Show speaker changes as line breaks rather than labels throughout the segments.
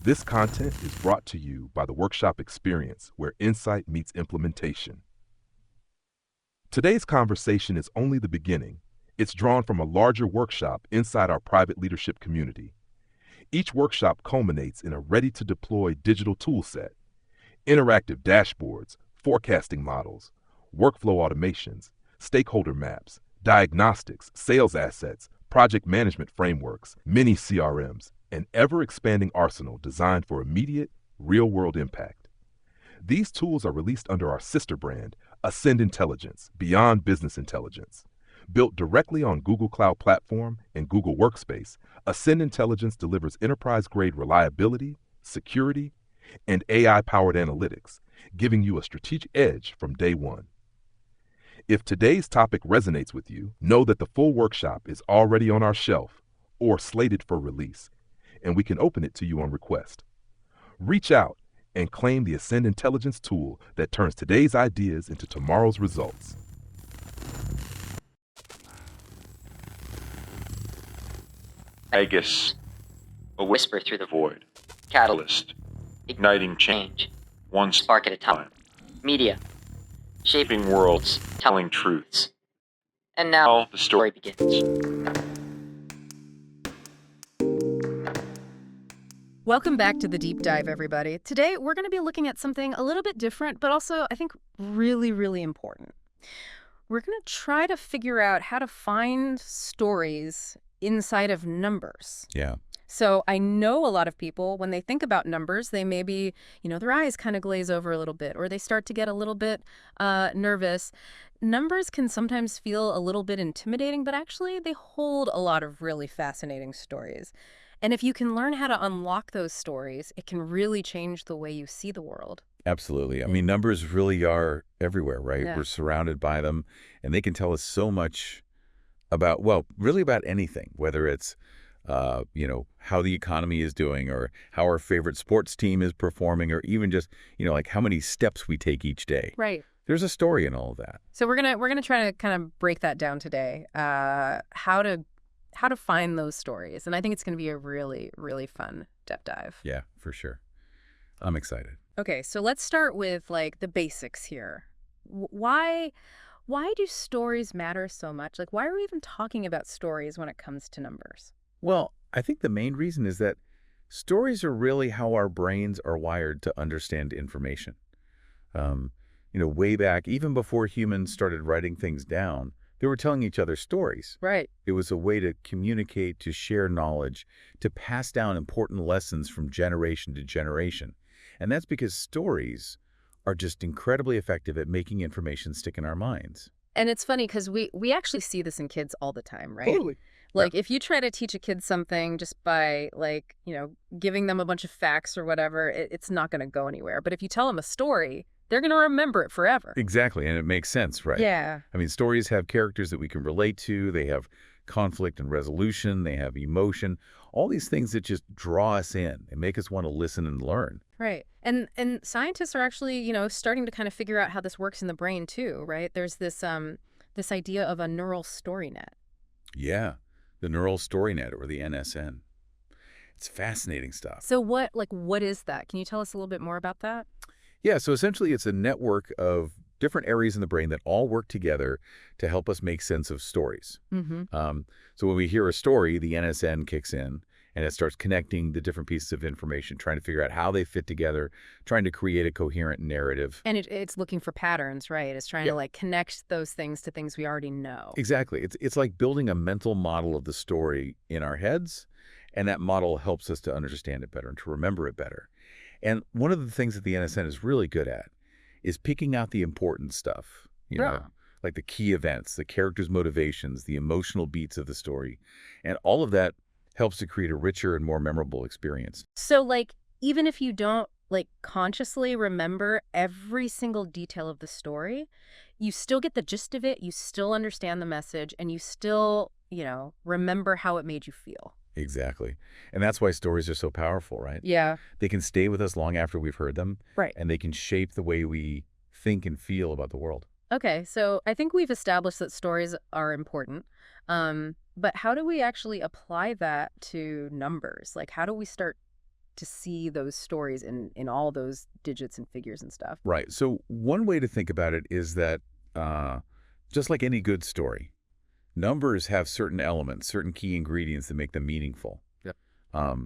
This content is brought to you by the Workshop Experience, where insight meets implementation. Today's conversation is only the beginning. It's drawn from a larger workshop inside our private leadership community. Each workshop culminates in a ready-to-deploy digital toolset, interactive dashboards, forecasting models, workflow automations, stakeholder maps, diagnostics, sales assets, project management frameworks, mini CRMs, an ever-expanding arsenal designed for immediate, real-world impact. These tools are released under our sister brand, Ascend Intelligence, Beyond Business Intelligence. Built directly on Google Cloud Platform and Google Workspace, Ascend Intelligence delivers enterprise-grade reliability, security, and AI-powered analytics, giving you a strategic edge from day one. If today's topic resonates with you, know that the full workshop is already on our shelf or slated for release, and we can open it to you on request. Reach out and claim the Ascend Intelligence tool that turns today's ideas into tomorrow's results.
Magus, a whisper through the void. Catalyst, igniting change, one spark at a time. Media, shaping worlds, telling truths. And now the story begins.
Welcome back to the Deep Dive, everybody. Today, we're going to be looking at something a little bit different, but also, I think, really, really important. We're going to try to figure out how to find stories inside of numbers.
Yeah.
So I know a lot of people, when they think about numbers, they maybe, their eyes kind of glaze over a little bit, or they start to get a little bit nervous. Numbers can sometimes feel a little bit intimidating, but actually they hold a lot of really fascinating stories. And if you can learn how to unlock those stories, it can really change the way you see the world.
Absolutely. I mean, numbers really are everywhere, right?
Yeah.
We're surrounded by them, and they can tell us so much about, well, really about anything, whether it's, how the economy is doing, or how our favorite sports team is performing, or even just, like how many steps we take each day.
Right.
There's a story in all of that.
So we're gonna try to kind of break that down today. How to find those stories. And I think it's going to be a really, really fun deep dive.
Yeah, for sure. I'm excited.
Okay, so let's start with like the basics here. Why do stories matter so much? Like, why are we even talking about stories when it comes to numbers?
Well, I think the main reason is that stories are really how our brains are wired to understand information. Way back, even before humans started writing things down, they were telling each other stories.
Right.
It was a way to communicate, to share knowledge, to pass down important lessons from generation to generation. And that's because stories are just incredibly effective at making information stick in our minds.
And it's funny because we actually see this in kids all the time, right?
Totally.
Like, if you try to teach a kid something just by, giving them a bunch of facts or whatever, it's not going to go anywhere. But if you tell them a story, they're going to remember it forever.
Exactly, and it makes sense, right?
Yeah.
I mean, stories have characters that we can relate to. They have conflict and resolution. They have emotion. All these things that just draw us in and make us want to listen and learn.
Right. And scientists are actually, starting to kind of figure out how this works in the brain too, right? There's this idea of a neural story net.
Yeah, the neural story net, or the NSN. It's fascinating stuff.
So what is that? Can you tell us a little bit more about that?
Yeah, so essentially it's a network of different areas in the brain that all work together to help us make sense of stories.
Mm-hmm.
So when we hear a story, the NSN kicks in, and it starts connecting the different pieces of information, trying to figure out how they fit together, trying to create a coherent narrative.
And it's looking for patterns, right? It's trying to connect those things to things we already know.
Exactly. It's like building a mental model of the story in our heads, and that model helps us to understand it better and to remember it better. And one of the things that the NSN is really good at is picking out the important stuff, like the key events, the characters' motivations, the emotional beats of the story. And all of that helps to create a richer and more memorable experience.
So, even if you don't, consciously remember every single detail of the story, you still get the gist of it, you still understand the message, and you still, remember how it made you feel.
Exactly. And that's why stories are so powerful, right?
Yeah.
They can stay with us long after we've heard them.
Right.
And they can shape the way we think and feel about the world.
Okay, so I think we've established that stories are important. But how do we actually apply that to numbers? Like, how do we start to see those stories in all those digits and figures and stuff.
Right. So one way to think about it is that just like any good story, numbers have certain elements, certain key ingredients that make them meaningful.
Yep.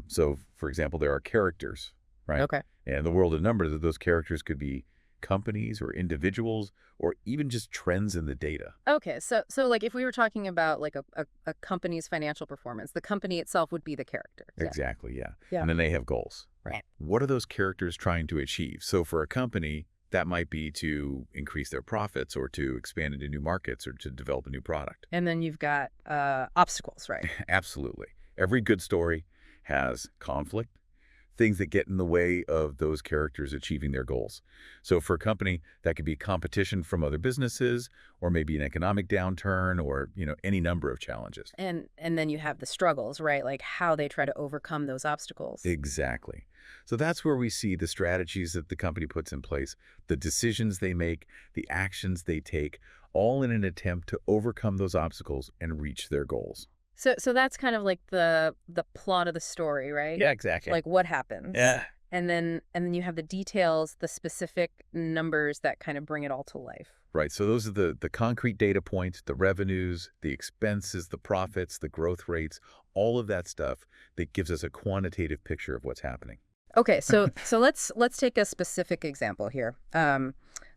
So, for example, there are characters, right?
Okay.
And in the world of numbers, those characters could be companies or individuals or even just trends in the data.
Okay, so like if we were talking about like a company's financial performance, the company itself would be the character. Yeah.
Exactly, yeah.
Yeah.
And then they have goals.
Right.
What are those characters trying to achieve? So for a company, that might be to increase their profits or to expand into new markets or to develop a new product.
And then you've got obstacles, right?
Absolutely. Every good story has conflict, things that get in the way of those characters achieving their goals. So for a company, that could be competition from other businesses, or maybe an economic downturn, or any number of challenges.
And then you have the struggles, right? Like how they try to overcome those obstacles.
Exactly. So that's where we see the strategies that the company puts in place, the decisions they make, the actions they take, all in an attempt to overcome those obstacles and reach their goals.
So that's kind of like the plot of the story, right?
Yeah, exactly.
Like what happens.
Yeah.
And then you have the details, the specific numbers that kind of bring it all to life.
Right. So those are the concrete data points, the revenues, the expenses, the profits, the growth rates, all of that stuff that gives us a quantitative picture of what's happening.
Okay, so let's take a specific example here.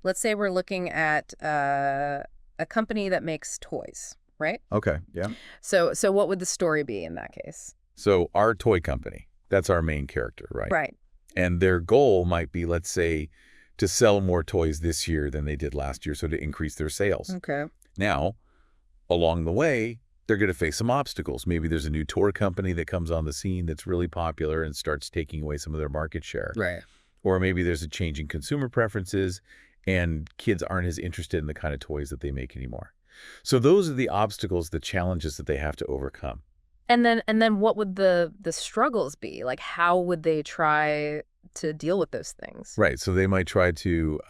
Let's say we're looking at a company that makes toys, right?
Okay. Yeah.
So what would the story be in that case?
So our toy company, that's our main character, right?
Right.
And their goal might be, let's say, to sell more toys this year than they did last year, so to increase their sales.
Okay.
Now, along the way, they're going to face some obstacles. Maybe there's a new toy company that comes on the scene that's really popular and starts taking away some of their market share.
Right.
Or maybe there's a change in consumer preferences and kids aren't as interested in the kind of toys that they make anymore. So those are the obstacles, the challenges that they have to overcome.
And then what would the struggles be? Like how would they try to deal with those things?
Right. So they might try to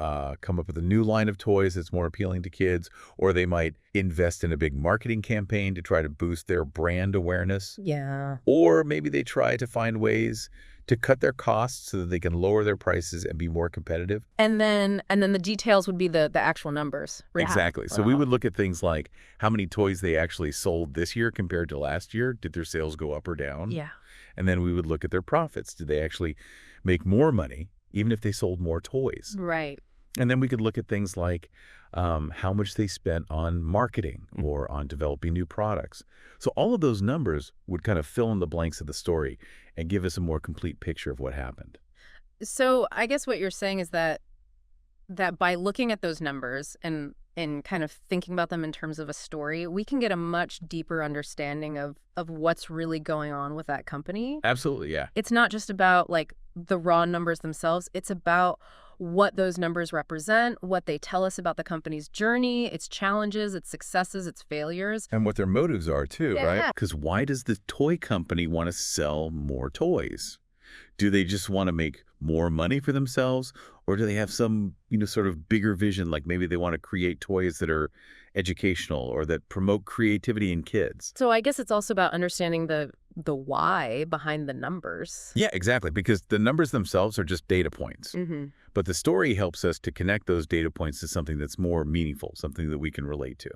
come up with a new line of toys that's more appealing to kids, or they might invest in a big marketing campaign to try to boost their brand awareness.
Yeah.
Or maybe they try to find ways to cut their costs so that they can lower their prices and be more competitive.
And then the details would be the actual numbers. Yeah.
Exactly. So we would look at things like how many toys they actually sold this year compared to last year. Did their sales go up or down?
Yeah.
And then we would look at their profits. Did they actually make more money even if they sold more toys?
Right.
And then we could look at things like how much they spent on marketing or on developing new products. So all of those numbers would kind of fill in the blanks of the story and give us a more complete picture of what happened.
So I guess what you're saying is that by looking at those numbers and kind of thinking about them in terms of a story, we can get a much deeper understanding of what's really going on with that company.
Absolutely, yeah.
It's not just about like the raw numbers themselves. It's about what those numbers represent, what they tell us about the company's journey, its challenges, its successes, its failures.
And what their motives are too,
Yeah.
right? Because why does the toy company want to sell more toys? Do they just want to make more money for themselves? Or do they have some, sort of bigger vision, like maybe they want to create toys that are educational or that promote creativity in kids?
So I guess it's also about understanding the why behind the numbers.
Yeah, exactly. Because the numbers themselves are just data points.
Mm-hmm.
But the story helps us to connect those data points to something that's more meaningful, something that we can relate to.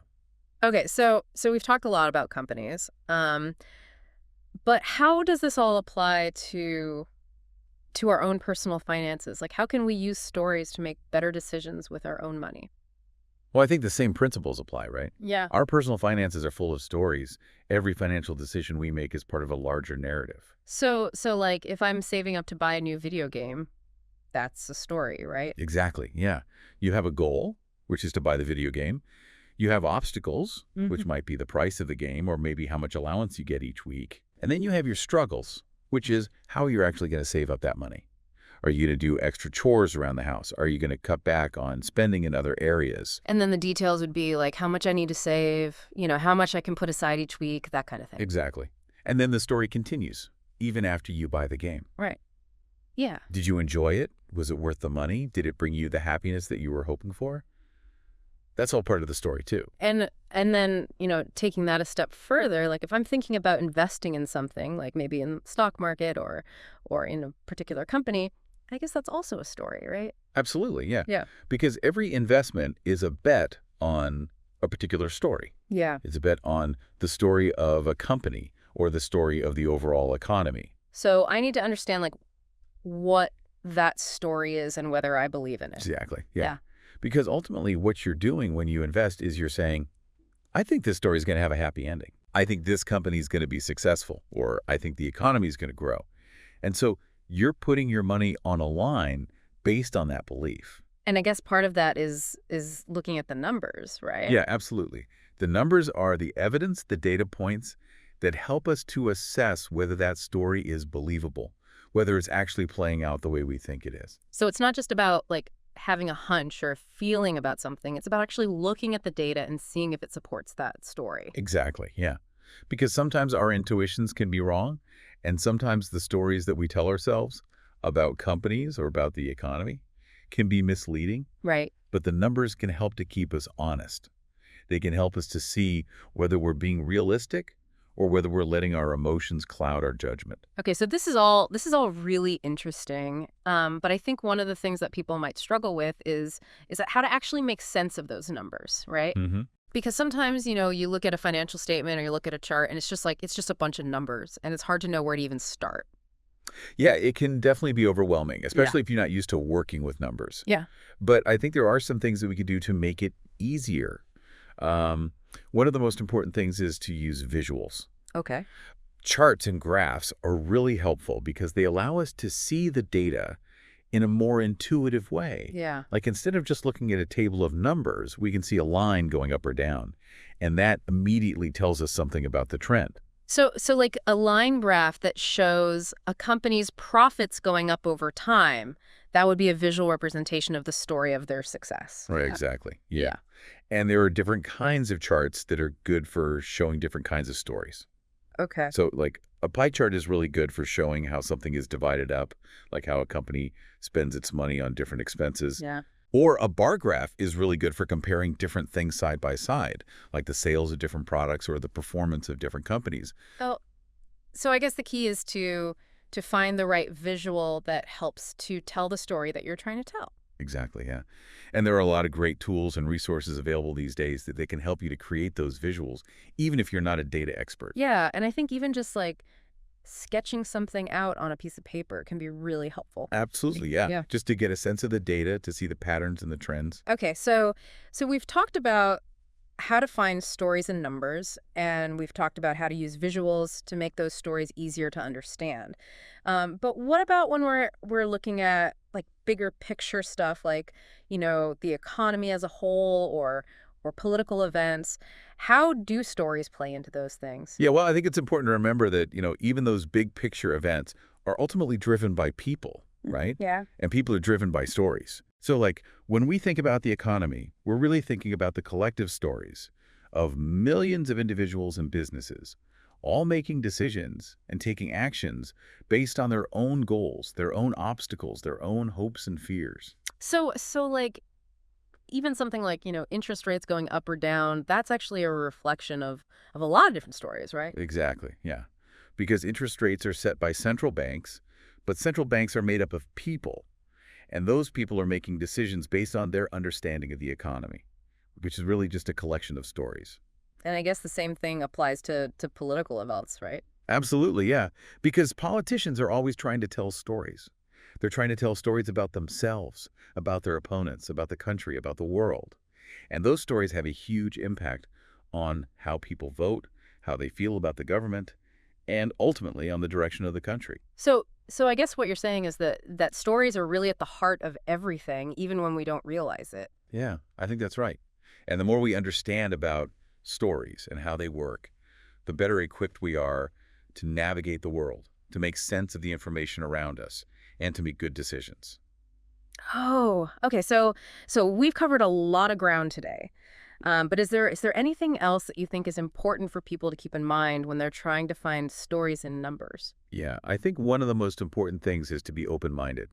Okay, so we've talked a lot about companies, but how does this all apply to our own personal finances? Like, how can we use stories to make better decisions with our own money?
Well, I think the same principles apply, right?
Yeah.
Our personal finances are full of stories. Every financial decision we make is part of a larger narrative.
So like, if I'm saving up to buy a new video game, that's a story, right?
Exactly, yeah. You have a goal, which is to buy the video game. You have obstacles, which might be the price of the game or maybe how much allowance you get each week. And then you have your struggles, which is how you're actually going to save up that money. Are you going to do extra chores around the house? Are you going to cut back on spending in other areas?
And then the details would be like how much I need to save, how much I can put aside each week, that kind of thing.
Exactly. And then the story continues, even after you buy the game.
Right. Yeah.
Did you enjoy it? Was it worth the money? Did it bring you the happiness that you were hoping for? That's all part of the story, too.
And then, taking that a step further, like if I'm thinking about investing in something, like maybe in the stock market or in a particular company, I guess that's also a story, right?
Absolutely, yeah.
Yeah.
Because every investment is a bet on a particular story.
Yeah.
It's a bet on the story of a company or the story of the overall economy.
So I need to understand like what that story is and whether I believe in it.
Exactly, yeah.
Yeah.
Because ultimately what you're doing when you invest is you're saying, I think this story is going to have a happy ending. I think this company is going to be successful, or I think the economy is going to grow. And so you're putting your money on a line based on that belief.
And I guess part of that is looking at the numbers, right?
Yeah, absolutely. The numbers are the evidence, the data points that help us to assess whether that story is believable, whether it's actually playing out the way we think it is.
So it's not just about like having a hunch or a feeling about something. It's about actually looking at the data and seeing if it supports that story.
Exactly, yeah. Because sometimes our intuitions can be wrong, and sometimes the stories that we tell ourselves about companies or about the economy can be misleading,
Right.
but the numbers can help to keep us honest. They can help us to see whether we're being realistic or whether we're letting our emotions cloud our judgment.
Okay, so this is all really interesting. But I think one of the things that people might struggle with is that how to actually make sense of those numbers, right?
Mm-hmm.
Because sometimes, you look at a financial statement or you look at a chart and it's just a bunch of numbers and it's hard to know where to even start.
Yeah, it can definitely be overwhelming, especially if you're not used to working with numbers.
Yeah.
But I think there are some things that we could do to make it easier. One of the most important things is to use visuals.
Okay.
Charts and graphs are really helpful because they allow us to see the data in a more intuitive way.
Yeah.
Like instead of just looking at a table of numbers, we can see a line going up or down, and that immediately tells us something about the trend.
So like a line graph that shows a company's profits going up over time, that would be a visual representation of the story of their success.
Right, exactly. Yeah.
Yeah.
And there are different kinds of charts that are good for showing different kinds of stories.
Okay.
So like a pie chart is really good for showing how something is divided up, like how a company spends its money on different expenses.
Yeah.
Or a bar graph is really good for comparing different things side by side, like the sales of different products or the performance of different companies.
So I guess the key is to find the right visual that helps to tell the story that you're trying to tell.
Exactly, yeah. And there are a lot of great tools and resources available these days that they can help you to create those visuals, even if you're not a data expert.
Yeah, and I think even just like sketching something out on a piece of paper can be really helpful.
Absolutely, yeah.
Yeah.
Just to get a sense of the data, to see the patterns and the trends.
Okay, so we've talked about how to find stories in numbers, and we've talked about how to use visuals to make those stories easier to understand. But what about when we're looking at like bigger picture stuff, like the economy as a whole or political events? How do stories play into those things?
Yeah, well, I think it's important to remember that, even those big picture events are ultimately driven by people, right?
Yeah.
And people are driven by stories. So like when we think about the economy, we're really thinking about the collective stories of millions of individuals and businesses, all making decisions and taking actions based on their own goals, their own obstacles, their own hopes and fears.
So like even something like, interest rates going up or down, that's actually a reflection of a lot of different stories, right?
Exactly, yeah. Because interest rates are set by central banks, but central banks are made up of people. And those people are making decisions based on their understanding of the economy, which is really just a collection of stories.
And I guess the same thing applies to political events, right?
Absolutely, yeah. Because politicians are always trying to tell stories. They're trying to tell stories about themselves, about their opponents, about the country, about the world. And those stories have a huge impact on how people vote, how they feel about the government, and ultimately on the direction of the country.
So I guess what you're saying is that stories are really at the heart of everything, even when we don't realize it.
Yeah, I think that's right. And the more we understand about stories and how they work, the better equipped we are to navigate the world, to make sense of the information around us, and to make good decisions.
Oh, okay. So we've covered a lot of ground today. But is there anything else that you think is important for people to keep in mind when they're trying to find stories in numbers?
Yeah, I think one of the most important things is to be open-minded.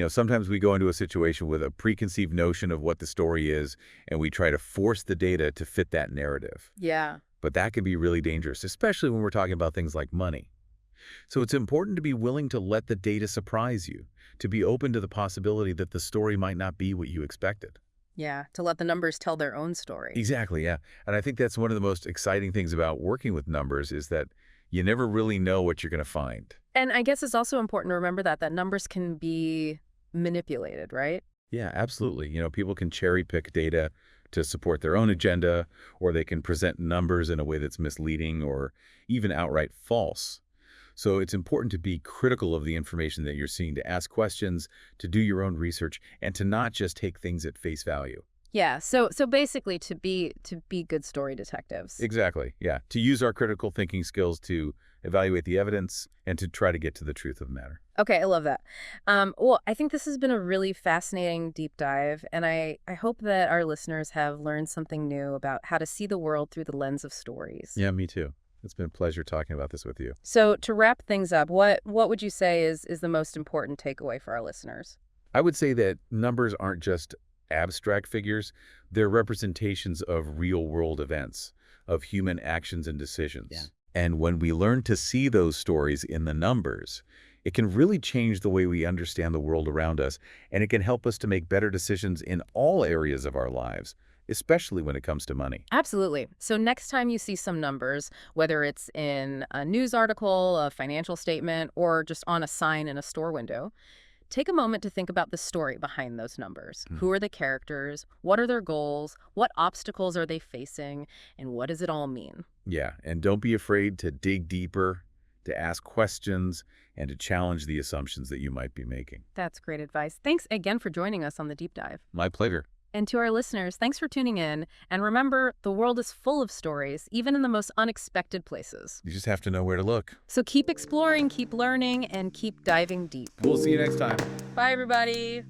Sometimes we go into a situation with a preconceived notion of what the story is, and we try to force the data to fit that narrative.
Yeah.
But that can be really dangerous, especially when we're talking about things like money. So it's important to be willing to let the data surprise you, to be open to the possibility that the story might not be what you expected.
Yeah, to let the numbers tell their own story.
Exactly, yeah. And I think that's one of the most exciting things about working with numbers is that you never really know what you're going to find.
And I guess it's also important to remember that numbers can be manipulated, right?
Yeah, absolutely. People can cherry pick data to support their own agenda, or they can present numbers in a way that's misleading or even outright false. So it's important to be critical of the information that you're seeing, to ask questions, to do your own research, and to not just take things at face value.
Yeah, so basically to be good story detectives.
Exactly, yeah. To use our critical thinking skills to evaluate the evidence and to try to get to the truth of the matter.
Okay, I love that. Well, I think this has been a really fascinating deep dive, and I hope that our listeners have learned something new about how to see the world through the lens of stories.
Yeah, me too. It's been a pleasure talking about this with you.
So to wrap things up, what would you say is the most important takeaway for our listeners?
I would say that numbers aren't just abstract figures. They're representations of real-world events, of human actions and decisions.
Yeah.
And when we learn to see those stories in the numbers, it can really change the way we understand the world around us, and it can help us to make better decisions in all areas of our lives, especially when it comes to money.
Absolutely. So next time you see some numbers, whether it's in a news article, a financial statement, or just on a sign in a store window, take a moment to think about the story behind those numbers. Who are the characters? What are their goals? What obstacles are they facing? And what does it all mean?
Yeah, and don't be afraid to dig deeper, to ask questions, and to challenge the assumptions that you might be making.
That's great advice. Thanks again for joining us on the Deep Dive.
My pleasure.
And to our listeners, thanks for tuning in. And remember, the world is full of stories, even in the most unexpected places.
You just have to know where to look.
So keep exploring, keep learning, and keep diving deep.
We'll see you next time.
Bye, everybody.